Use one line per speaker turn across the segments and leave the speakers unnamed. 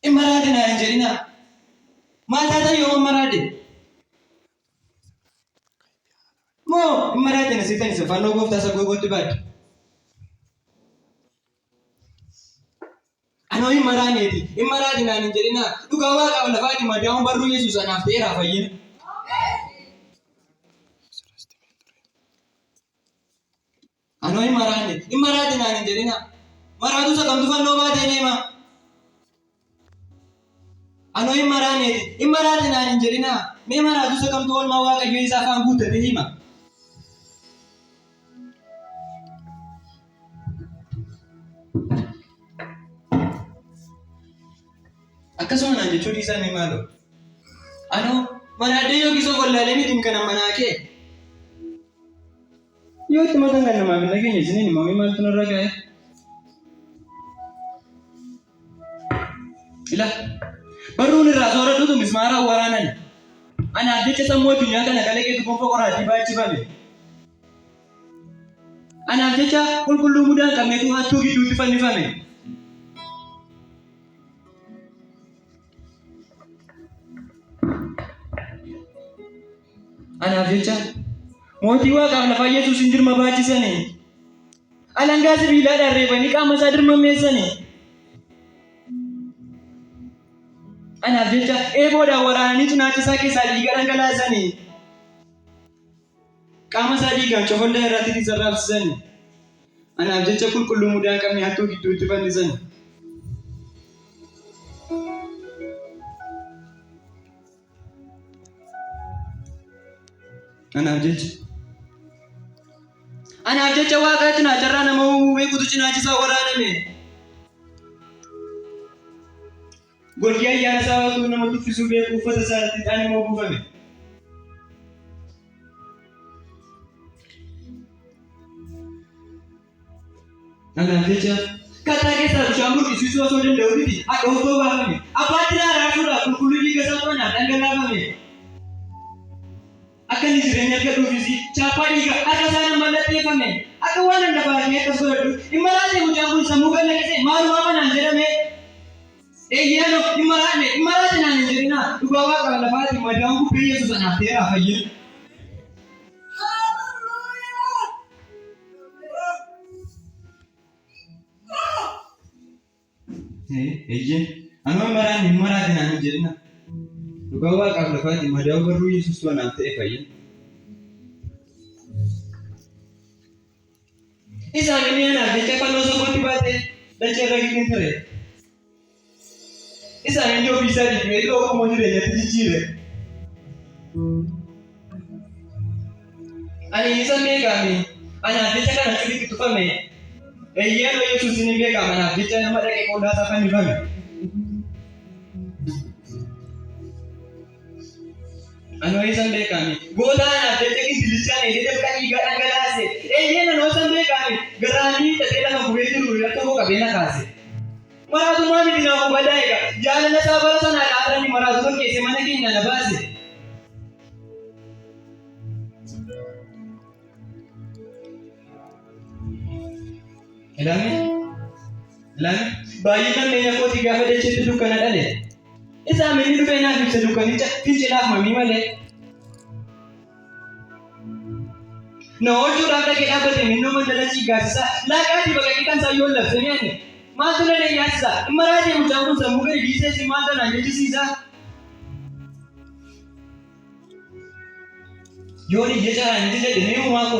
Imaratina Angelina. Mata yo marade. Mo Imaratina sitani safano gofta sa gogotti bad. Ano Imaratina Angelina. Duga waqa wala Fatima da barru Yesus ana fera fayyin. Ano Imaratina Angelina. Maradu sa kamtu fanno ba de nema. Ano Imaratina Angelina. Me maradu sa kamtu wal mawaqa yo isa fan buta de hima. Akkasuma naan jechuun isaa ni maalo. Manaadee yookiin sokollaalee miti kana manaa kee. Yoo itti mataan kan namaaf hin dhageenye isiniin himamee maaltu narra ga'e? Ila barruun irraa sooradhuutu mismaara waraanani. Anaaf jecha sammuu addunyaa kana kalaqeetu gonfoo qoraatii baachifame. Anaaf jecha qulqulluu mudaan qabneetu hattuu gidduutti fannifame. Anaaf jecha mootii waaqaaf lafa Yesuus hin dirma baachisanii. Alangaa sibiilaadhaan reebanii qaama isaa dirmammeessanii. Anaaf jecha eeboodhaan waraananii cinaacha isaa keessaa dhiiga dhangalaasanii. Qaama isaa dhiigaan cofollee irratti sarraabsisanii. Anaaf jecha qulqulluu mudaan qabne hattuu gidduutti fannisanii. Anaaf jecha waaqa cinaacharraa nama uumee kutu cinaachisaa waraaname. Golgii ayyaana isaa waaquu nama tuffisuu beeku uffata isaatti hidhaan immoo buufame. Anaaf jecha kattaa keessaa bishaan burqisiisuu osoo danda'u miti akka osoo baafame. Abbaatti naa raasuudhaaf qulqulluu dhiiga isaa to'annaa dhangalaafame. Akka inni jireenya argatuufis chaappaa dhiiga akka isaan mallatteeffame. Akka waan hunda baasnee akkas godhadhu. Imaraatee mucaan kun sammuu gallaqisee maaluma manaan jedhame. Eeyyano imaraatee naan hin jedhinaa. Dhugaa waaqa lafaati madaan gubbee Yesuus anaaf ta'eeraa fayyadu. Amma imaraatee naan hin jedhinaa. Dhugaa waaqaaf lafaati madaan barruu Yesuus anaaf ta'e fayyadu. Isaan inni anaaf jecha fannoo sokotti baatee dachee irra gidin ture. Isaan inni ofiisaa dhiibee iddoo qomoo jireenyatti jijjiire. Ani isa beekame anaaf jecha kana cufitti tufame. Eeyyano Yesuus inni beekama anaaf jecha nama dhaqee qoodaa isaa fannifame. Ano isan beekame goota anaaf jecha gindilicha eedee kan dhiiga dhangalaase. Eeyyano isan beekame garaanii ta'ee lafa gubee jiru irratti hoo qabeenya kaase. Maraatumaa miti naaf badaa'eega jaalala isaa bara sanaa dhaabanii maraatuma keessee mana keenya na baase. Ilame baay'ee namni kootii gaafa dacheetti dukkana dhale. Isa amini dhufee naaf ibsa dukkanicha fincilaaf mamii malee. Na hojiidhaaf dhaqee dhaabbate minnoo mandala ciiggaasisaa laaqaatii baqaqii kan isaa yoo labsanii ani. Maaltu na deeyyaasisaa? Imaraatee mucaan kun sammuu gadi dhiisee maal tanaan jechisiisaa? Yoon iyya caraanii jedhe ni uumaa ko.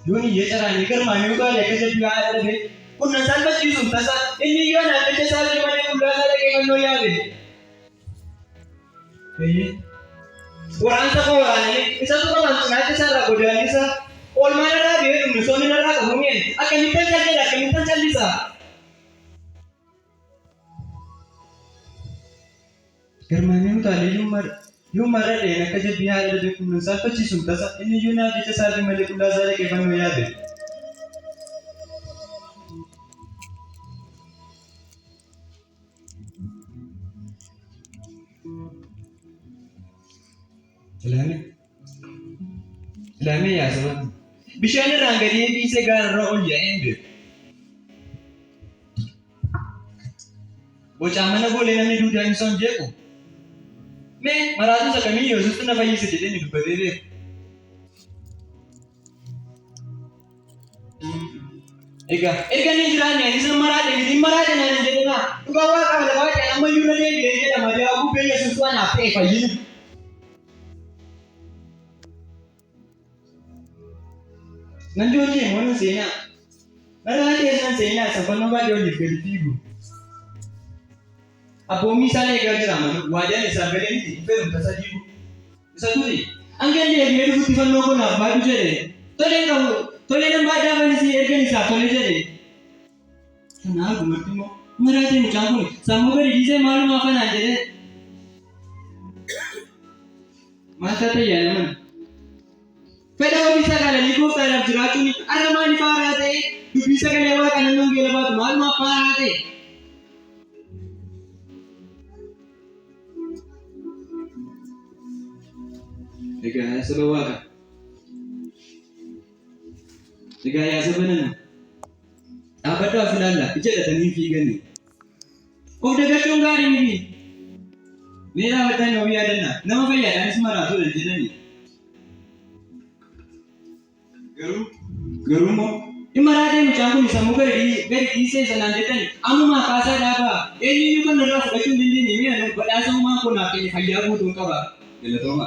Yoon iyya caraanii garmaanii ugaale akka jedhu yaa dhabe. Kunna salphachiisuun tasa inni yoo naan jecha isaa malee fuuldura dhaqee fannoo yaabe. Waraansa koo waraananii isa tuqaman cinaacha isaarraa godaannisa oolmaa narraa biyya dhumni soonni narraa qabameen akkamittan callisa. Garmaanii utaalee yoo marra dheen akka jedhu yaa dhabe kunna salphachiisuun tasa inni yoo naan jecha isaa malee fuuldura dhaqee fannoo yaabe. Ilame yaasama Bishaan irraan gadi dhiisee gaararra ol yaa'een beeku. Bocaan mana boolee namni duudaan isa hin jeequ. Mee maraatu isa kamii Yesuus na fayyise jedhee ni dubbatee beeku. Egaa erga inni jiraanne isa maraate naan jedhina dhugaa waaqa lafaa ta'e ammayyuu na deebi'ee jedhama jawaabuu bee Yesuus waan haaf ta'e fayyinu. Nan joojjee moona seenaa. Maraa keessan seenaa saffannoo baay'ee waliif gadi fiigu. Abboommii isaan eegaa jira malu waajjiraan isaa galee miti dhufee tasaa jiru. Isa turi hanga deebi'ee dhufutti fannoo kun abbaatu jedhe tolee nan baadhaa fanisii ergan isaa tole jedhe. Kanaaf dumartii immoo maraatee mucaan kun sammuu gadi dhiisee maalumaa kanaan jedhe. Maal taatee yaadaman? Fedha ofii sagaalalii gooftaadhaaf jiraachuun har'a maaliif haaraa ta'e dubbii sagalee waaqa naannoo geela baatu maalumaaf haaraa ta'e? Egaa yaa saba waaqa. Egaa yaa saba nana. Dhaabbadhaa of ilaallaa ija hidhatanii fiiganii. Of dagachuun gaarii miti. Mee dhaabbataan yoo yaadannaa nama fayyaadhaanis maraatudha jedhanii. Garuu immoo dhimma raadee mucaan kun sammuu gadi dhiisee sanaan jedhanii ammumaa kaasaa dhaabaa eenyuyyuu kan irraa fudhachuu hin dandeenye mee badhaasa uumaa kun naaf kenni fayyaa guutuun qaba. Galatooma.